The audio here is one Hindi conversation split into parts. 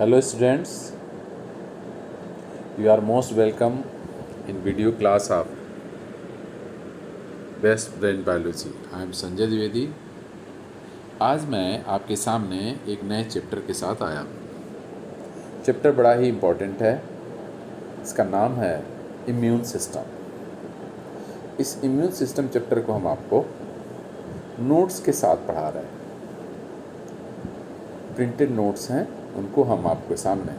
Hello students, you are most welcome in video class of Best Brain Biology. I am Sanjay Dwivedi. आज मैं आपके सामने एक नए चैप्टर के साथ आया हूँ। चैप्टर बड़ा ही इम्पोर्टेंट है। इसका नाम है इम्यून सिस्टम। इस इम्यून सिस्टम चैप्टर को हम आपको नोट्स के साथ पढ़ा रहे हैं। प्रिंटेड नोट्स हैं, उनको हम आपके सामने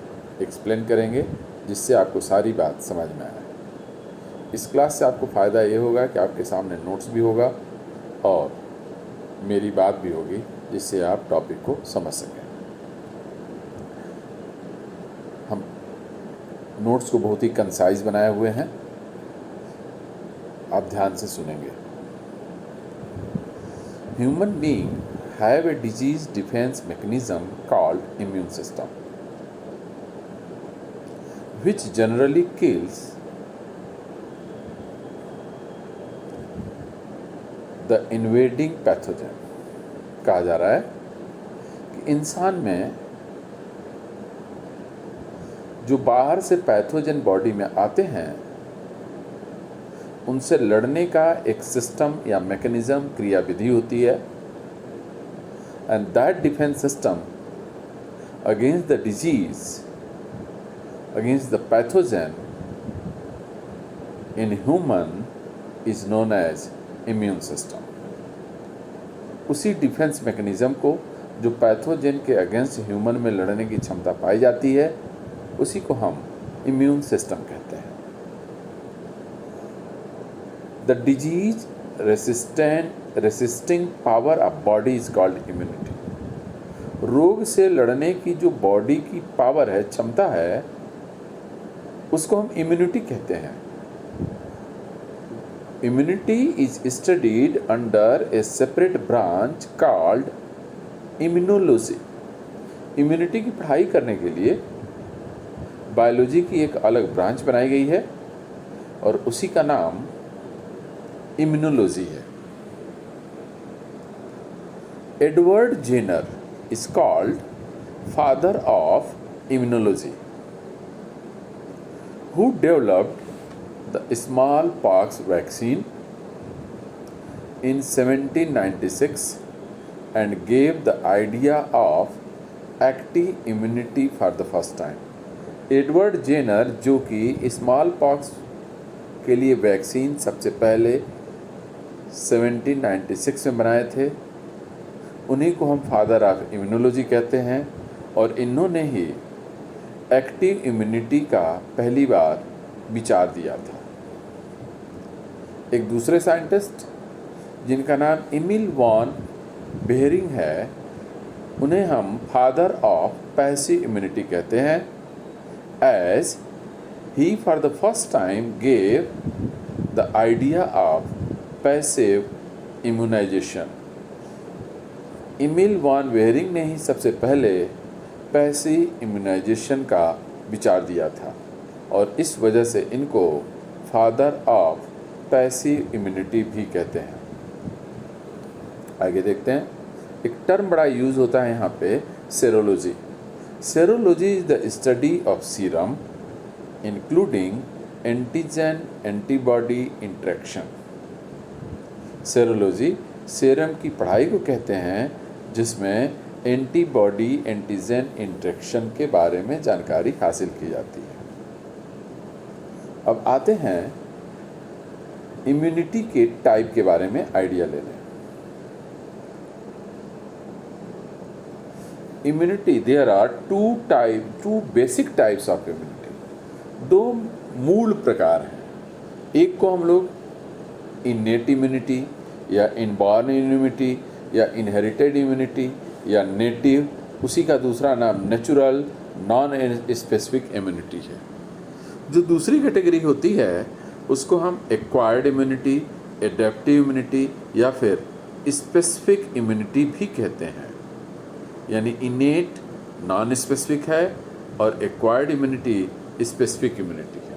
एक्सप्लेन करेंगे जिससे आपको सारी बात समझ में आए। इस क्लास से आपको फ़ायदा ये होगा कि आपके सामने नोट्स भी होगा और मेरी बात भी होगी जिससे आप टॉपिक को समझ सकें। हम नोट्स को बहुत ही कंसाइज बनाए हुए हैं, आप ध्यान से सुनेंगे। Human being have a disease defense mechanism called immune system, which generally kills the invading pathogen। कहा जा रहा है कि इंसान में जो बाहर से पैथोजन बॉडी में आते हैं उनसे लड़ने का एक सिस्टम या मैकेनिज्म क्रियाविधि होती है। And that defense system against the disease, against the pathogen in human is known as immune system। उसी डिफेंस मैकेनिज्म को जो पैथोजन के अगेंस्ट ह्यूमन में लड़ने की क्षमता पाई जाती है उसी को हम इम्यून सिस्टम कहते हैं। The disease resisting power of body is called immunity. रोग से लड़ने की जो बॉडी की पावर है, क्षमता है, उसको हम इम्यूनिटी कहते हैं। Immunity is studied under A separate branch called immunology. Immunity की पढ़ाई करने के लिए बायोलॉजी की एक अलग ब्रांच बनाई गई है और उसी का नाम इम्यूनोलॉजी है। Edward Jenner is called father of immunology, who developed the smallpox vaccine in 1796 and gave the idea of active immunity for the first time। Edward Jenner जो कि स्मॉल पॉक्स के लिए वैक्सीन सबसे पहले 1796 में बनाए थे, उन्हीं को हम फादर ऑफ इम्यूनोलॉजी कहते हैं और इन्होंने ही एक्टिव इम्यूनिटी का पहली बार विचार दिया था। एक दूसरे साइंटिस्ट जिनका नाम एमिल वॉन बेहरिंग है, उन्हें हम फादर ऑफ पैसिव इम्यूनिटी कहते हैं, as he for the first time gave the idea of passive immunisation. Emil von Behring ने ही सबसे पहले पैसिव इम्यूनाइजेशन का विचार दिया था और इस वजह से इनको फादर ऑफ पैसिव इम्यूनिटी भी कहते हैं। आगे देखते हैं, एक टर्म बड़ा यूज़ होता है यहाँ पे, serology. Serology is the study of serum including antigen antibody interaction. Serology serum की पढ़ाई को कहते हैं जिसमें एंटीबॉडी एंटीजन इंटरेक्शन के बारे में जानकारी हासिल की जाती है। अब आते हैं इम्यूनिटी के टाइप के बारे में आइडिया ले लें। Immunity, there are two basic types of immunity. दो मूल प्रकार हैं। एक को हम लोग इनेट इम्यूनिटी या इनबॉर्न इम्यूनिटी या इनहेरिटेड इम्यूनिटी या नेटिव, उसी का दूसरा नाम नेचुरल नॉन स्पेसिफिक इम्यूनिटी है। जो दूसरी कैटेगरी होती है उसको हम एक्वायर्ड इम्यूनिटी, एडेप्टिव इम्यूनिटी या फिर स्पेसिफिक इम्यूनिटी भी कहते हैं। यानी इनेट नॉन स्पेसिफिक है और एक्वायर्ड इम्यूनिटी स्पेसिफिक इम्यूनिटी है।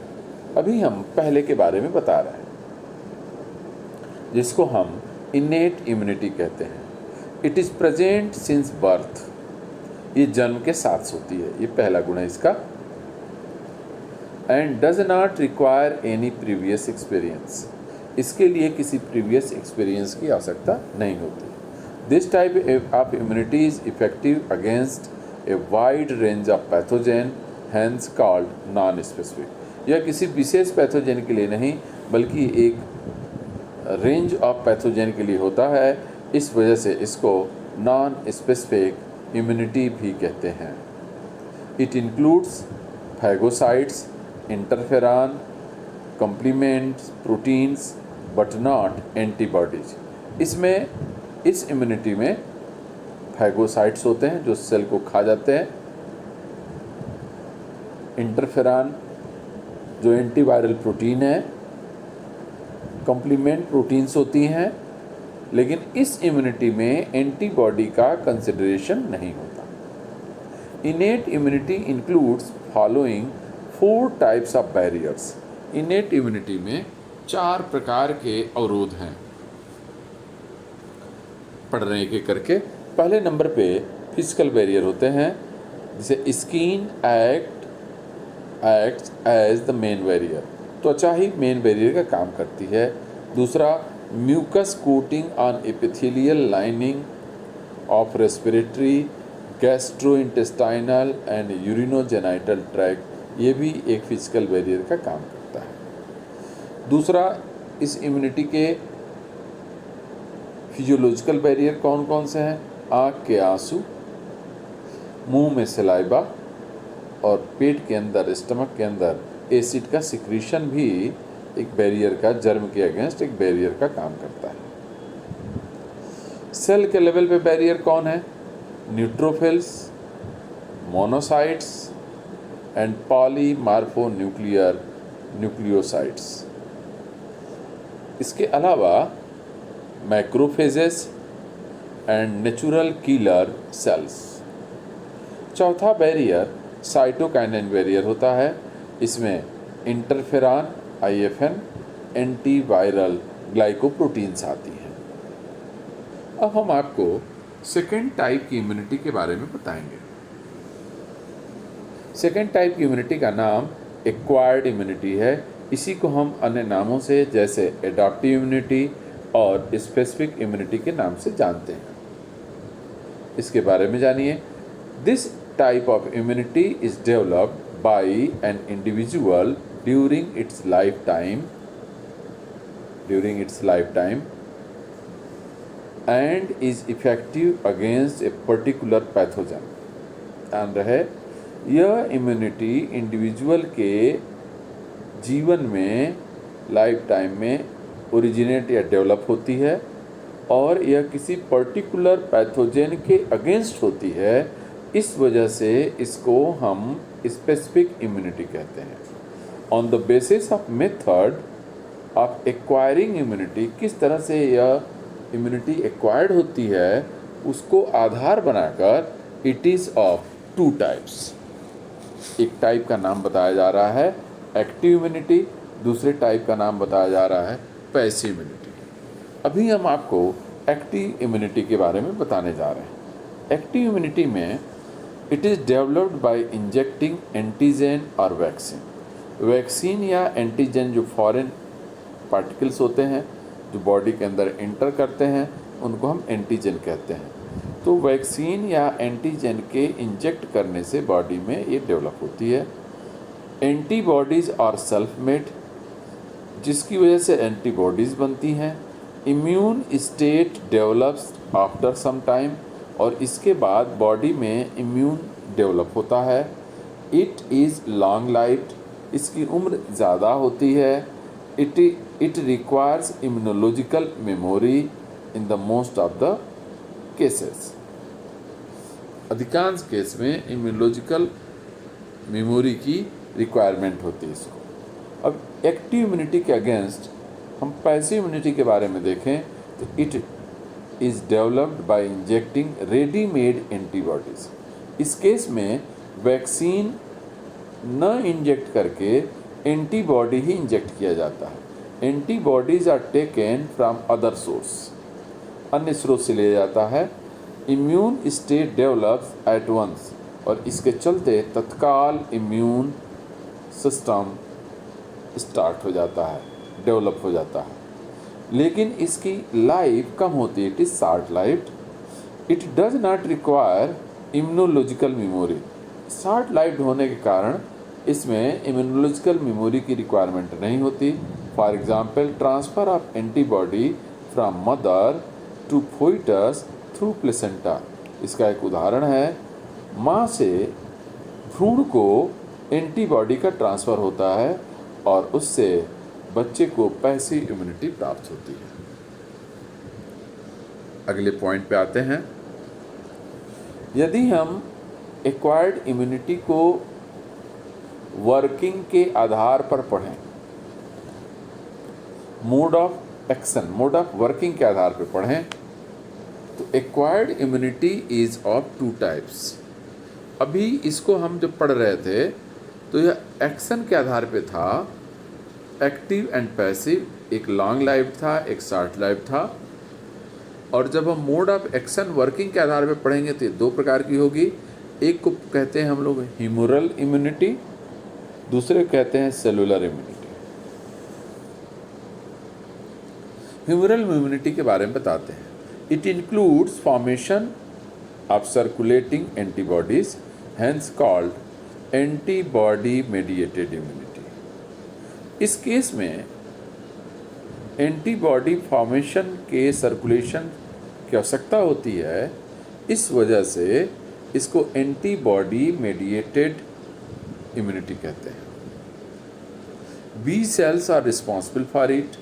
अभी हम पहले के बारे में बता रहे हैं जिसको हम इनेट इम्यूनिटी कहते हैं। It is present since birth. ये जन्म के साथ होती है, ये पहला गुण है इसका। And does not require any previous experience, इसके लिए किसी प्रीवियस एक्सपीरियंस की आवश्यकता नहीं होती। This type of immunity is effective against a wide range of pathogen, hence called non specific. यह किसी विशेष पैथोजेन के लिए नहीं बल्कि एक रेंज ऑफ पैथोजेन के लिए होता है, इस वजह से इसको नॉन स्पेसिफिक इम्यूनिटी भी कहते हैं। It includes phagocytes, interferon, complements, proteins but not antibodies. इसमें इस इम्यूनिटी में फैगोसाइट्स होते हैं जो सेल को खा जाते हैं, इंटरफेरॉन जो एंटीवायरल प्रोटीन है, कॉम्प्लीमेंट प्रोटीन्स होती हैं, लेकिन इस इम्यूनिटी में एंटीबॉडी का कंसिडरेशन नहीं होता। Innate immunity includes following 4 types of barriers. Innate immunity में 4 प्रकार के अवरोध हैं। पढ़ रहे हैं एक करके। पहले नंबर पे फिजिकल बैरियर होते हैं, जैसे skin acts as the main barrier, त्वचा ही मेन बैरियर का काम करती है। दूसरा, mucus coating on epithelial lining of respiratory, gastrointestinal and urinogenital tract, ये भी एक फिजिकल बैरियर का काम करता है। दूसरा, इस इम्यूनिटी के फिजियोलॉजिकल बैरियर कौन कौन से हैं? आँख के आंसू, मुंह में सलाइबा और पेट के अंदर, स्टमक के अंदर एसिड का सिक्रीशन भी एक बैरियर का, जर्म के अगेंस्ट एक बैरियर का काम करता है। सेल के लेवल पे बैरियर कौन है? Neutrophils, monocytes and nucleocytes. इसके अलावा macrophages and natural killer cells. चौथा बैरियर साइटोकाइनिन बैरियर होता है। इसमें इंटरफेरॉन, IFN, एंटीवायरल ग्लाइकोप्रोटीन्स आती हैं। अब हम आपको सेकेंड टाइप की इम्यूनिटी के बारे में बताएंगे। सेकेंड टाइप की इम्यूनिटी का नाम एक्वायर्ड इम्यूनिटी है। इसी को हम अन्य नामों से जैसे एडाप्टिव इम्यूनिटी और स्पेसिफिक इम्यूनिटी के नाम से जानते हैं। इसके बारे में जानिए। This type of immunity is developed by an individual during its life time and is effective against a particular pathogen. ध्यान रहे, यह इम्यूनिटी इंडिविजुअल के जीवन में, लाइफ टाइम में ओरिजिनेट या डेवलप होती है और यह किसी पर्टिकुलर पैथोजेन के अगेंस्ट होती है। इस वजह से इसको हम स्पेसिफिक इम्यूनिटी कहते हैं। On the basis of method of acquiring immunity, किस तरह से यह इम्यूनिटी एक्वायर्ड होती है उसको आधार बनाकर इट इज़ ऑफ 2 टाइप्स। एक टाइप का नाम बताया जा रहा है एक्टिव इम्यूनिटी, दूसरे टाइप का नाम बताया जा रहा है पैसिव इम्यूनिटी। अभी हम आपको एक्टिव इम्यूनिटी के बारे में बताने जा रहे हैं। एक्टिव इम्यूनिटी में it is developed by injecting antigen और वैक्सीन। वैक्सीन या एंटीजन जो फॉरेन पार्टिकल्स होते हैं जो बॉडी के अंदर इंटर करते हैं, उनको हम एंटीजन कहते हैं। तो वैक्सीन या एंटीजन के इंजेक्ट करने से बॉडी में ये डेवलप होती है। एंटीबॉडीज़ और सेल्फ मेड, जिसकी वजह से एंटीबॉडीज़ बनती हैं। Immune state develops after some time, और इसके बाद बॉडी में इम्यून डेवलप होता है। इट इज़ लॉन्ग लाइफ, इसकी उम्र ज़्यादा होती है। It requires immunological memory in the most of the cases. अधिकांश केस में इम्यूनोलॉजिकल मेमोरी की रिक्वायरमेंट होती है इसको। अब एक्टिव इम्यूनिटी के अगेंस्ट हम पैसिव इम्यूनिटी के बारे में देखें तो it is developed by injecting readymade antibodies. इस केस में वैक्सीन न इंजेक्ट करके एंटीबॉडी ही इंजेक्ट किया जाता है। Antibodies are taken from other source, अन्य स्रोत से लिया जाता है। Immune state develops eight once, और इसके चलते तत्काल इम्यून सिस्टम स्टार्ट हो जाता है, डेवलप हो जाता है। लेकिन इसकी लाइफ कम होती है, it is short lived. It does not require immunological memory. Short lived होने के कारण इसमें इम्यूनोलॉजिकल मेमोरी की रिक्वायरमेंट नहीं होती। For example, transfer of antibody from mother to foetus through placenta. इसका एक उदाहरण है, माँ से भ्रूण को एंटीबॉडी का ट्रांसफ़र होता है और उससे बच्चे को पैसिव इम्यूनिटी प्राप्त होती है। अगले पॉइंट पे आते हैं। यदि हम एक्वायर्ड इम्यूनिटी को वर्किंग के आधार पर पढ़ें, mode of action, mode of working के आधार पर पढ़ें, तो acquired immunity is of two types. अभी इसको हम जब पढ़ रहे थे तो यह एक्शन के आधार पे था, एक्टिव एंड पैसिव। एक लॉन्ग लाइफ था, एक शॉर्ट लाइफ था। और जब हम मोड ऑफ एक्शन वर्किंग के आधार पे पढ़ेंगे तो ये दो प्रकार की होगी। एक को कहते हैं हम लोग ह्यूमरल इम्यूनिटी, दूसरे को कहते हैं सेलुलर इम्यूनिटी। ह्यूमरल इम्यूनिटी के बारे में बताते हैं। It includes formation of circulating antibodies, hence called antibody mediated immunity. इस केस में एंटीबॉडी फॉर्मेशन के सर्कुलेशन की आवश्यकता होती है, इस वजह से इसको एंटीबॉडी मेडिएटेड इम्यूनिटी कहते हैं। B cells are responsible for it.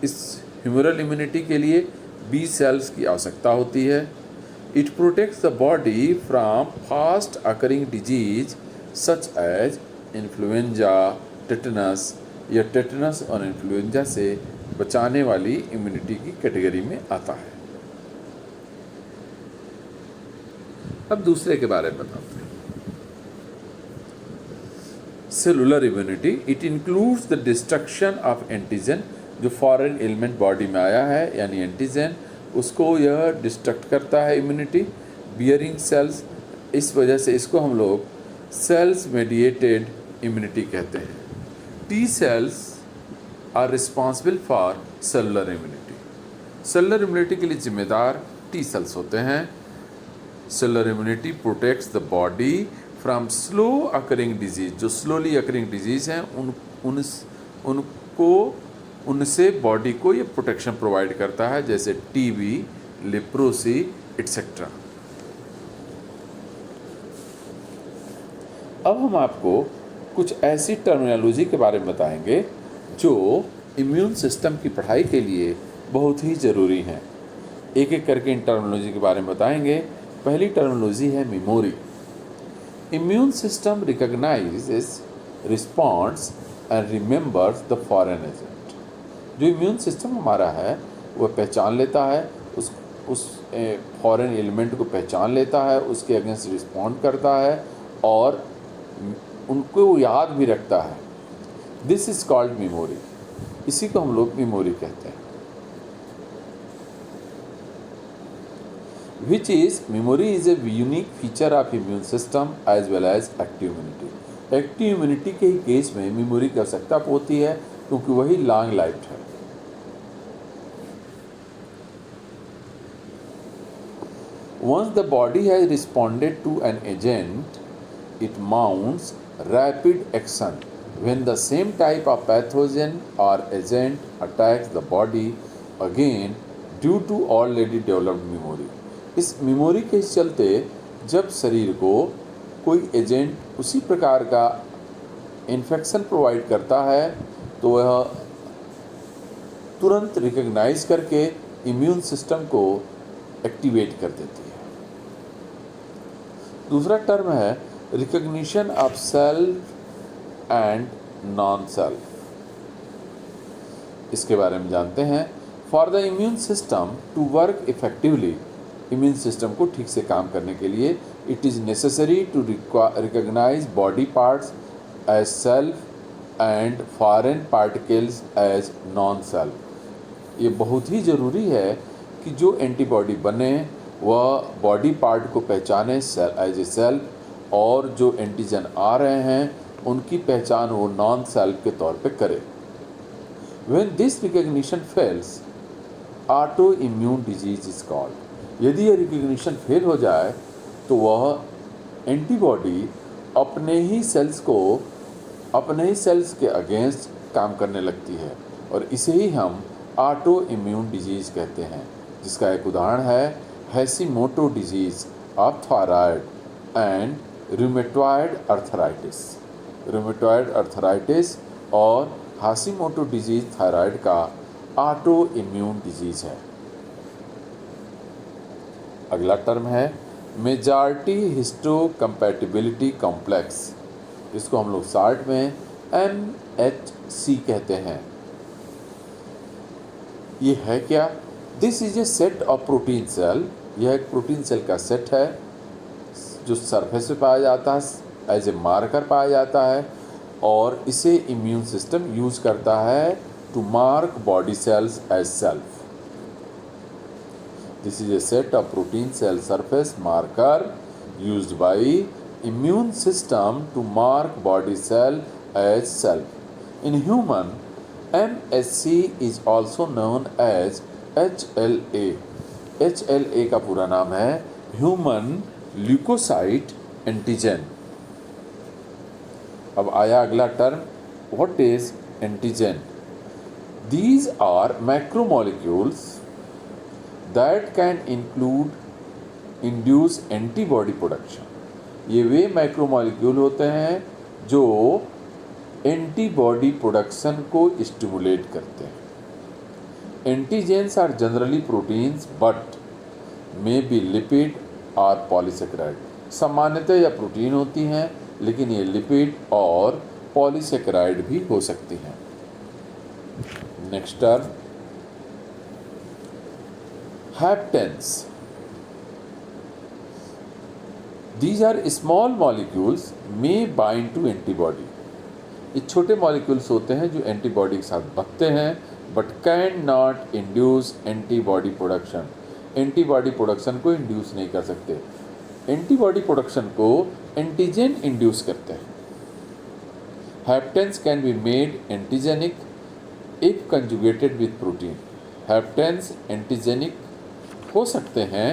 इस ह्यूमरल इम्यूनिटी के लिए बी सेल्स की आवश्यकता होती है। It protects the body from fast occurring disease such as influenza, tetanus. यह टेटनस और इन्फ्लुएंजा से बचाने वाली इम्यूनिटी की कैटेगरी में आता है। अब दूसरे के बारे में बताते हैं। Cellular immunity, it includes the destruction of antigen. जो फॉरेन एलिमेंट बॉडी में आया है यानी एंटीजन, उसको यह डिस्ट्रक्ट करता है इम्यूनिटी। बियरिंग सेल्स, इस वजह से इसको हम लोग सेल्स मेडिएटेड इम्यूनिटी कहते हैं। T cells are responsible for cellular immunity. Cellular immunity के लिए जिम्मेदार टी सेल्स होते हैं। Cellular immunity protects the body from slow occurring disease. जो स्लोली अकरिंग डिजीज हैं उनसे बॉडी को ये प्रोटेक्शन प्रोवाइड करता है, जैसे टीबी, लेप्रोसी एटसेट्रा। अब हम आपको कुछ ऐसी टर्मिनोलॉजी के बारे में बताएंगे जो इम्यून सिस्टम की पढ़ाई के लिए बहुत ही ज़रूरी हैं। एक एक करके इन टर्मिनोलॉजी के बारे में बताएंगे। पहली टर्मिनोलॉजी है memory. Immune system recognises, responds and remembers the foreign agent. जो इम्यून सिस्टम हमारा है वह पहचान लेता है, उस फॉरेन एलिमेंट को पहचान लेता है, उसके अगेंस्ट रिस्पॉन्ड करता है और उनको याद भी रखता है। This is called memory. इसी को हम लोग मेमोरी कहते हैं। Which is memory is a unique feature of immune system as well as active immunity. Active immunity के ही केस में मेमोरी की आवश्यकता होती है क्योंकि वही लॉन्ग लाइफ है। Once the body has responded to an agent, it mounts rapid action when the same type of pathogen or agent attacks the body again due to already developed memory. इस मेमोरी के चलते जब शरीर को कोई एजेंट उसी प्रकार का इन्फेक्शन प्रोवाइड करता है तो वह तुरंत रिकग्नाइज करके इम्यून सिस्टम को एक्टिवेट कर देती है। दूसरा टर्म है recognition of self and non self. इसके बारे में जानते हैं। For the immune system to work effectively, immune system को ठीक से काम करने के लिए it is necessary to recognise body parts as self and foreign particles as non self. ये बहुत ही ज़रूरी है कि जो एंटीबॉडी बने वह बॉडी पार्ट को पहचाने सेल एज ए सेल्फ, और जो एंटीजन आ रहे हैं उनकी पहचान वो नॉन सेल्फ के तौर पे करे। When this recognition fails, auto immune disease is called. यदि यह रिकग्निशन फेल हो जाए तो वह एंटीबॉडी अपने ही सेल्स के अगेंस्ट काम करने लगती है, और इसे ही हम ऑटो इम्यून डिजीज कहते हैं, जिसका एक उदाहरण है Hashimoto disease of thyroid and rheumatoid arthritis. रूमेटॉइड अर्थराइटिस और हैशिमोटो डिजीज थायराइड का ऑटो इम्यून डिजीज है। अगला टर्म है मेजॉरिटी हिस्टोकम्पैटिबिलिटी कॉम्प्लेक्स। इसको हम लोग शार्ट में MHC कहते हैं। ये है क्या? This is a set of protein cell. यह एक प्रोटीन सेल का सेट है जो सरफेस पे पाया जाता है, एज ए मार्कर पाया जाता है, और इसे इम्यून सिस्टम यूज करता है to mark body cells as self. This is a set of protein cell surface marker used by immune system to mark body cell as self. In human, MSC is also known as HLA. HLA का पूरा नाम है Human Leukocyte Antigen। अब आया अगला term, What is antigen? These are macromolecules that can induce antibody production। ये वे मैक्रोमोलिक्यूल होते हैं जो एंटीबॉडी प्रोडक्शन को स्टिमुलेट करते हैं। Antigens are generally proteins but may be lipid और पॉलीसेकेराइड। सामान्यतः यह प्रोटीन होती हैं, लेकिन ये लिपिड और पॉलीसेकेराइड भी हो सकती हैं। Next term haptens। These are small molecules may bind to antibody। ये छोटे मॉलिक्यूल्स होते हैं जो एंटीबॉडी के साथ बंधते हैं, but can not induce antibody production. Antibody production को इंड्यूस नहीं कर सकते। एंटीबॉडी प्रोडक्शन को एंटीजन इंड्यूस करते हैं। Haptens can be made antigenic if conjugated with protein. Haptens antigenic हो सकते हैं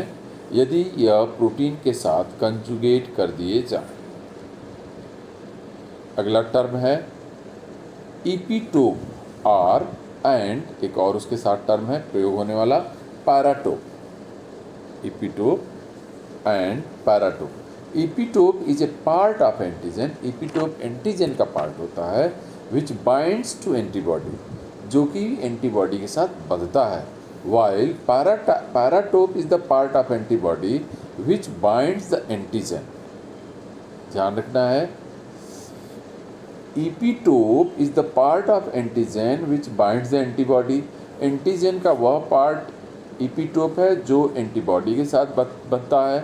यदि यह प्रोटीन के साथ कंजुगेट कर दिए जाए। अगला टर्म है इपीटोप आर एंड एक और उसके साथ टर्म है प्रयोग होने वाला paratope. Epitope and paratope. Epitope is a part of antigen. Epitope antigen का पार्ट होता है विच बाइंड्स टू एंटीबॉडी, जो कि एंटीबॉडी के साथ बंधता है, while paratope is the part of antibody which binds the antigen। ध्यान रखना है, epitope is the part of antigen which binds the antibody। Antigen का वह पार्ट epitope है जो एंटीबॉडी के साथ बनता है,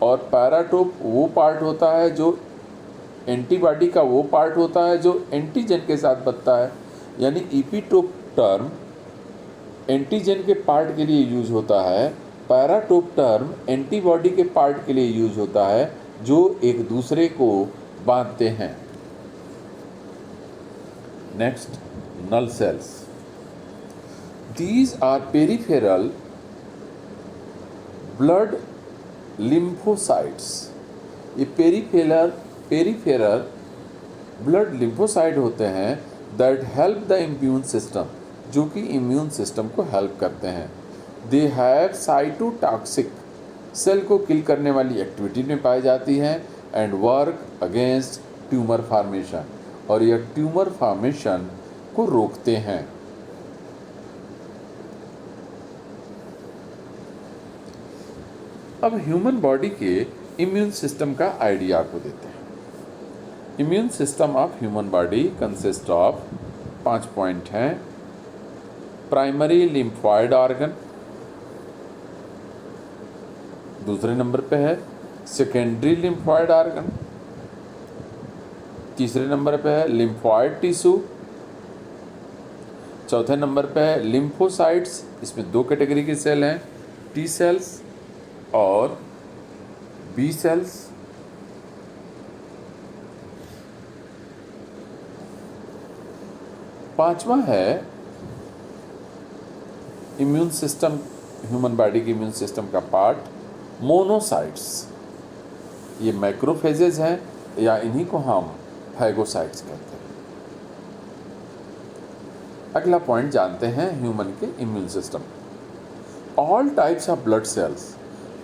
और पैराटोप वो पार्ट होता है जो एंटीबॉडी का वो पार्ट होता है जो एंटीजन के साथ बनता है। यानी epitope टर्म एंटीजन के पार्ट के लिए यूज होता है, पैराटोप टर्म एंटीबॉडी के पार्ट के लिए यूज होता है जो एक दूसरे को बांधते हैं। Next, null cells. These are peripheral blood lymphocytes. ये पेरिफेरल ब्लड लिम्फोसाइट होते हैं that help the immune system, जो कि इम्यून सिस्टम को हेल्प करते हैं। दे हैव साइटोटॉक्सिक, सेल को किल करने वाली एक्टिविटी में पाई जाती हैं, and work against tumour formation, और यह ट्यूमर फॉर्मेशन को रोकते हैं। अब ह्यूमन बॉडी के इम्यून सिस्टम का आइडिया आपको देते हैं। Immune system of human body consist of 5 point हैं। प्राइमरी लिम्फॉइड ऑर्गन दूसरे नंबर पे है, सेकेंडरी लिम्फॉइड ऑर्गन तीसरे नंबर पे है, लिम्फॉइड टिश्यू चौथे नंबर पे है, लिम्फोसाइट्स, इसमें 2 कैटेगरी के सेल हैं, टी सेल्स और बी सेल्स। पांचवा है इम्यून सिस्टम, ह्यूमन बॉडी के इम्यून सिस्टम का पार्ट मोनोसाइट्स। ये मैक्रोफेजेज हैं या इन्हीं को हम फैगोसाइट्स कहते हैं। अगला पॉइंट जानते हैं ह्यूमन के immune system. All types of blood cells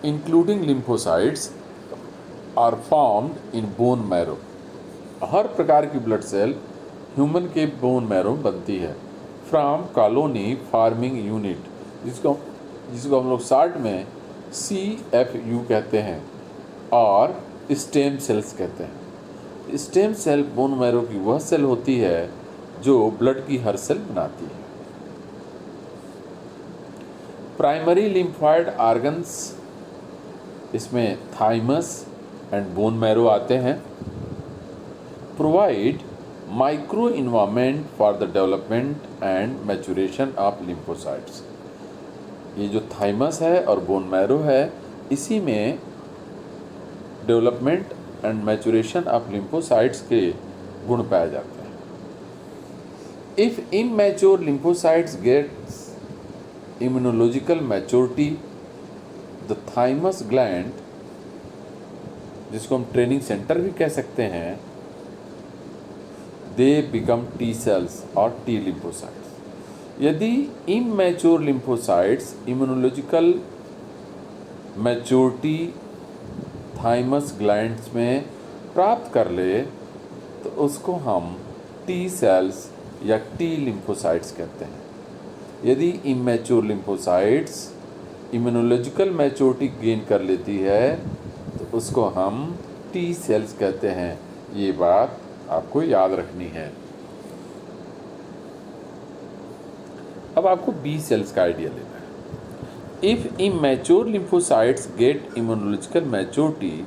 including lymphocytes are found in bone marrow. हर प्रकार की ब्लड सेल ह्यूमन के बोन मैरो बनती है। फ्रॉम कॉलोनी फार्मिंग यूनिट, जिसको हम लोग शार्ट में CFU कहते हैं, और स्टेम सेल्स कहते हैं। स्टेम सेल बोन मैरो की वह सेल होती है जो ब्लड की हर सेल बनाती है। प्राइमरी लिम्फॉइड ऑर्गन्स, इसमें थाइमस एंड बोन मैरो आते हैं। Provide micro environment for the development and maturation of lymphocytes. ये जो थाइमस है और बोन मैरो है, इसी में development and maturation of lymphocytes के गुण पाए जाते हैं। If immature lymphocytes gets immunological maturity, the thymus gland, जिसको हम ट्रेनिंग सेंटर भी कह सकते हैं, दे बिकम T cells और T lymphocytes। यदि immature lymphocytes immunological maturity thymus glands में प्राप्त कर ले तो उसको हम T cells या T lymphocytes कहते हैं। यदि immature lymphocytes immunological maturity gain कर लेती है तो उसको हम T cells कहते हैं। ये बात आपको याद रखनी है। अब आपको बी सेल्स का आइडिया लेना है। If immature lymphocytes get immunological maturity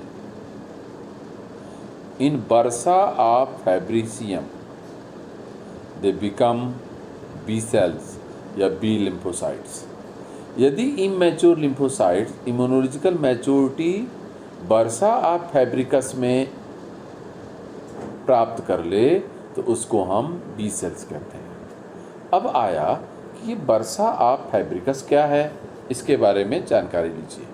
in bursa of Fabricius, they become B cells या बी लिम्फोसाइट्स। यदि immature lymphocytes immunological maturity bursa of Fabricius में प्राप्त कर ले तो उसको हम बी सेल्स कहते हैं। अब आया कि ये बर्सा ऑफ फैब्रिकस क्या है, इसके बारे में जानकारी लीजिए।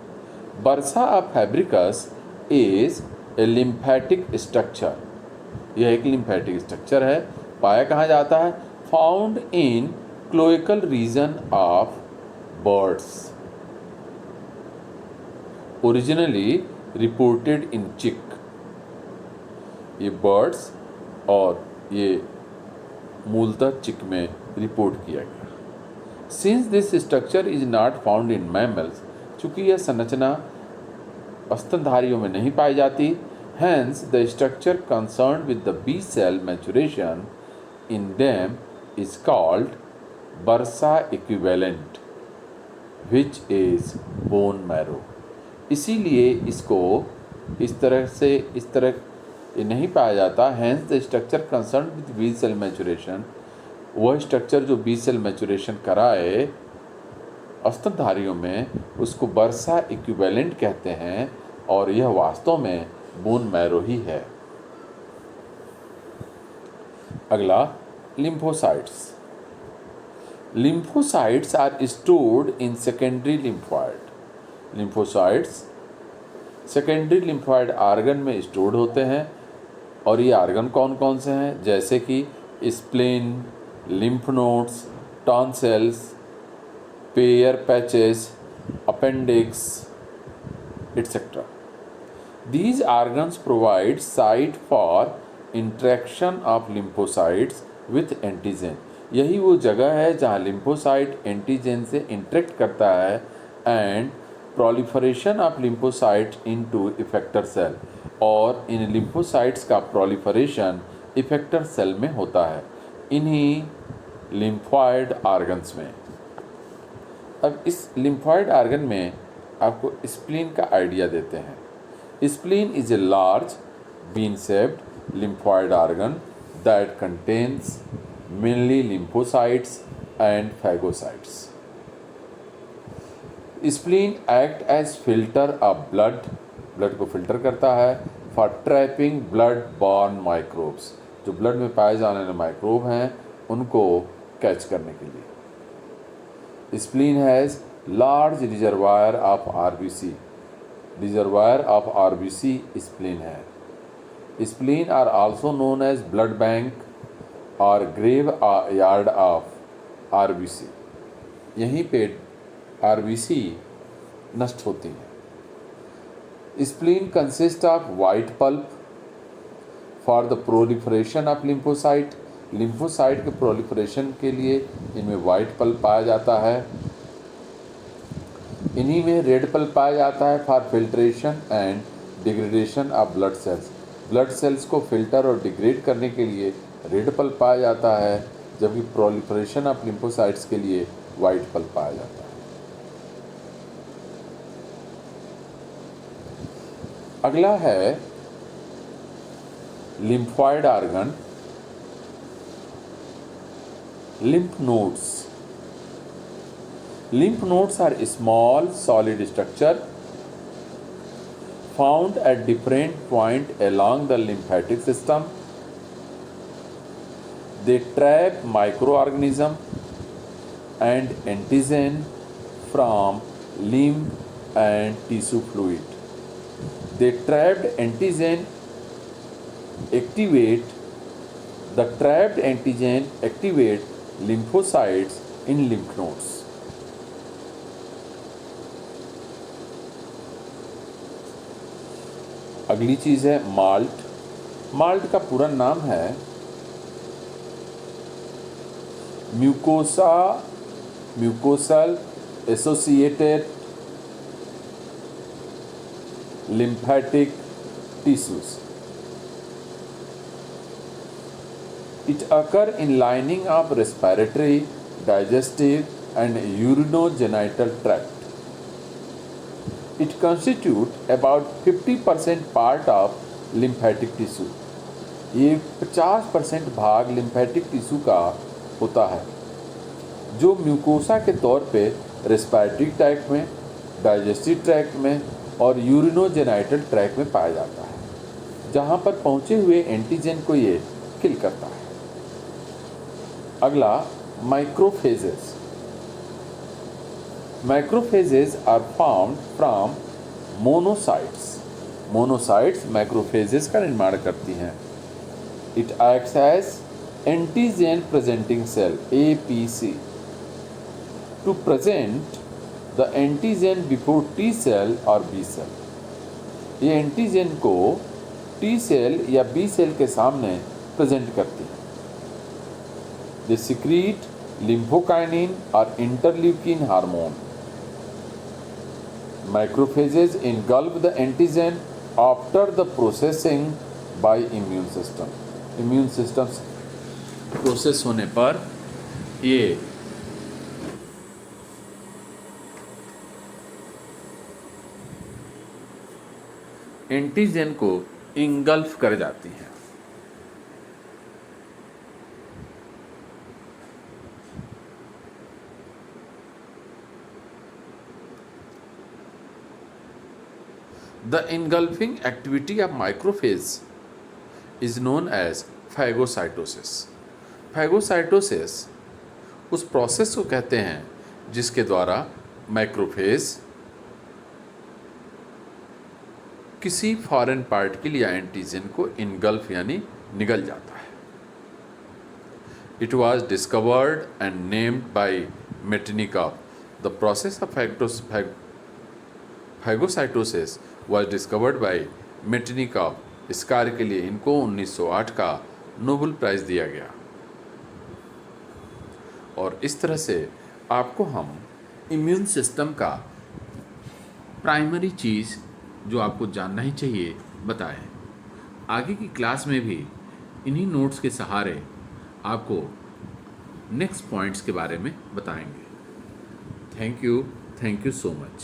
Bursa of Fabricius is a lymphatic structure. यह एक लिम्फेटिक स्ट्रक्चर है। पाया कहाँ जाता है? Found in cloacal region of birds, originally reported in chick. ये बर्ड्स और ये मूलतः चिक में रिपोर्ट किया गया। Since this structure is not found in mammals, चूँकि यह संरचना स्तनधारियों में नहीं पाई जाती, hence the structure concerned with the B cell maturation in them is called bursa equivalent which is bone marrow. इसीलिए इसको इस तरह ये नहीं पाया जाता। Hence the structure concern with B cell maturation, वह स्ट्रक्चर जो बी सेल मैचुरेशन कराए स्तनधारियों में, उसको बर्सा इक्विवेलेंट कहते हैं और यह वास्तव में बोन मैरो ही है। अगला lymphocytes. Lymphocytes are stored in secondary lymphoid. Lymphocytes secondary lymphoid organ में स्टोर्ड होते हैं। और ये आर्गन कौन कौन से हैं? जैसे कि spleen, lymph nodes, tonsils, pair patches, appendix, etc. These organs provide site for interaction of lymphocytes with antigen। यही वो जगह है जहाँ लिम्फोसाइट एंटीजन से इंटरेक्ट करता है and proliferation of lymphocyte into effector cell, और इन लिम्फोसाइट्स का प्रोलिफरेशन इफेक्टर सेल में होता है, इन्हीं लिम्फॉइड ऑर्गन्स में। अब इस लिम्फॉइड ऑर्गन में आपको स्प्लीन का आइडिया देते हैं। Spleen is a large bean shaped lymphoid organ that contains mainly lymphocytes and phagocytes। Spleen act as filter of blood को फिल्टर करता है for trapping blood borne microbes, जो ब्लड में पाए जाने वाले माइक्रोब हैं उनको कैच करने के लिए। Spleen has large reservoir of RBC, reservoir of RBC spleen है। Spleen are also known as blood bank और ग्रेव यार्ड ऑफ आरबीसी, यहीं पे आरबीसी नष्ट होती हैं। Spleen consist of white pulp for the proliferation of lymphocyte, lymphocyte के प्रोलिफरेशन के लिए इनमें वाइट पल्प पाया जाता है। इन्हीं में रेड पल्प पाया जाता है for filtration and degradation of blood sales, blood cells को फिल्टर और डिग्रेड करने के लिए रेड पल्प पाया जाता है, जबकि प्रोलिफरेशन ऑफ लिम्फोसाइट्स के लिए वाइट पल्प पाया जाता है। अगला है lymphoid organ, lymph nodes. Lymph nodes are small solid structure found at different points along the lymphatic system. They trap microorganism and antigen from lymph and tissue fluid. The trapped antigen activate lymphocytes in lymph nodes. अगली चीज़ है माल्ट। माल्ट का पूरा नाम है mucosal associated lymphatic tissues. It occur in lining of respiratory, digestive and urinogenital tract. It constitutes about 50% part of lymphatic tissue. ये 50% भाग lymphatic tissue का होता है, जो म्यूकोसा के तौर पे रेस्पिरेटरी ट्रैक्ट में, डाइजेस्टिव ट्रैक्ट में और यूरिनोजेनाइटल ट्रैक्ट में पाया जाता है, जहाँ पर पहुँचे हुए एंटीजन को ये किल करता है। अगला macrophages. Macrophages are formed from monocytes. Monocytes macrophages का निर्माण करती हैं। It acts as antigen presenting cell APC to present the antigen before T cell और B सेल। ये एंटीजन को T सेल या B सेल के सामने प्रेजेंट करती है। They secrete lymphokinin or interleukin hormone. Macrophages engulf the antigen after the processing by immune system. Immune system process होने पर ये एंटीजन को इंगल्फ कर जाती हैं। The engulfing activity of macrophage is known as phagocytosis. Phagocytosis उस प्रोसेस को कहते हैं जिसके द्वारा मैक्रोफेज किसी फॉरेन पार्टिकल या एंटीजन को इनगल्फ यानी निगल जाता है। It was discovered and named by Metchnikoff. The process of phagocytosis was discovered by Metchnikoff. इस कार्य के लिए इनको 1908 का नोबेल प्राइज दिया गया। और इस तरह से आपको हम इम्यून सिस्टम का प्राइमरी चीज़ जो आपको जानना ही चाहिए बताएं। आगे की क्लास में भी इन्हीं नोट्स के सहारे आपको नेक्स्ट पॉइंट्स के बारे में बताएंगे। Thank you so much.